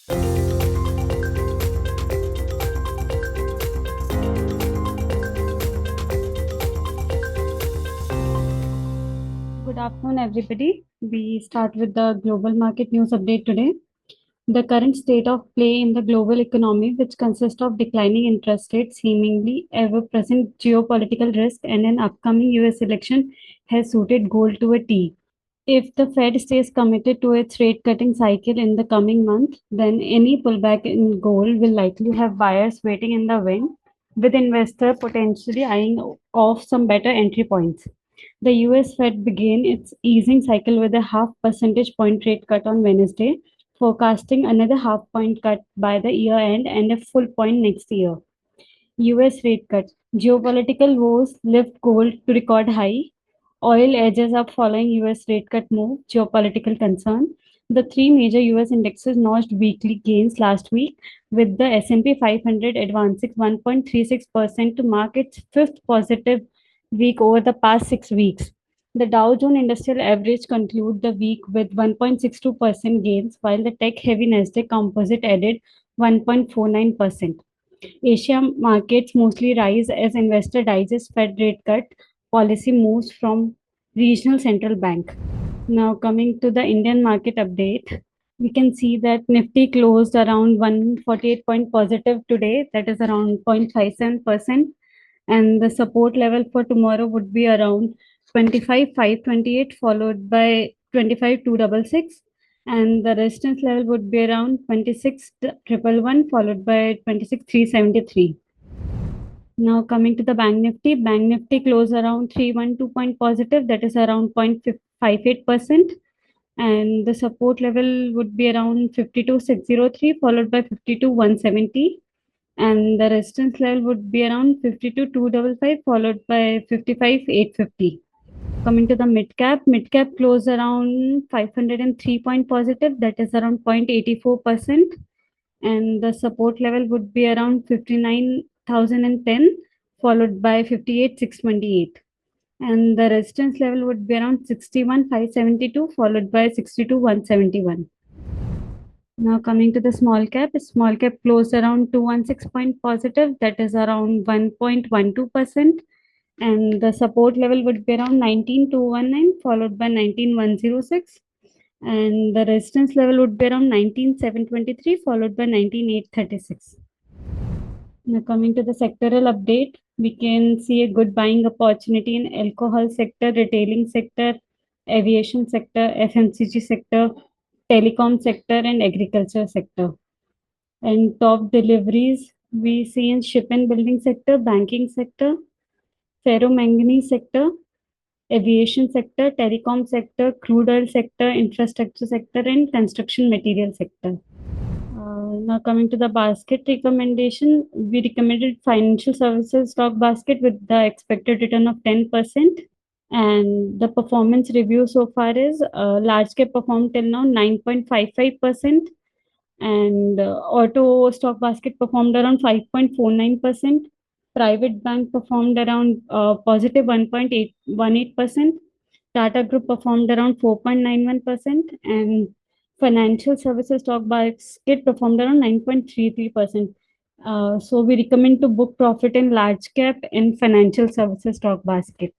Good afternoon, everybody. We start with the global market news update today. The current state of play in the global economy, which consists of declining interest rates, seemingly ever-present geopolitical risk, and an upcoming US election, has suited gold to a T. If the Fed stays committed to its rate cutting cycle in the coming month, then any pullback in gold will likely have buyers waiting in the wing, with investors potentially eyeing off some better entry points. The US Fed began its easing cycle with a half percentage point rate cut on Wednesday, forecasting another half point cut by the year end and a full point next year. US rate cut. Geopolitical woes lift gold to record high. Oil edges up following US rate cut move. Geopolitical concern. The three major US indexes notched weekly gains last week, with the S&P 500 advancing 1.36% to mark its fifth positive week over the past 6 weeks. The Dow Jones Industrial Average concluded the week with 1.62% gains, while the tech-heavy Nasdaq Composite added 1.49%. Asia markets mostly rise as investor digest Fed rate cut policy moves from regional central bank. Now coming to the Indian market update, we can see that Nifty closed around 148 point positive today, that is around 0.57%, and the support level for tomorrow would be around 25,528 followed by 25,266, and the resistance level would be around 26,111 followed by 26,373. Now coming to the Bank Nifty closed around 312 point positive, that is around 0.58%, and the support level would be around 52,603 followed by 52,170, and the resistance level would be around 52,255 followed by 55,850. Coming to the mid cap closed around 503 point positive, that is around 0.84%, and the support level would be around 59,010 followed by 58,628, and the resistance level would be around 61,572 followed by 62,171. Now coming to the small cap closed around 216 point positive, that is around 1.12%, and the support level would be around 19,219 followed by 19,106, and the resistance level would be around 19,723 followed by 19,836. Now coming to the sectoral update, we can see a good buying opportunity in alcohol sector, retailing sector, aviation sector, FMCG sector, telecom sector, and agriculture sector. And top deliveries we see in ship and building sector, banking sector, ferromanganese sector, aviation sector, telecom sector, crude oil sector, infrastructure sector, and construction material sector. Now coming to the basket recommendation, we recommended financial services stock basket with the expected return of 10%. And the performance review so far is large cap performed till now 9.55%, and auto stock basket performed around 5.49%. Private bank performed around positive 1.818%. Tata Group performed around 4.91%, and financial services stock basket performed around 9.33%. So we recommend to book profit in large cap and financial services stock basket.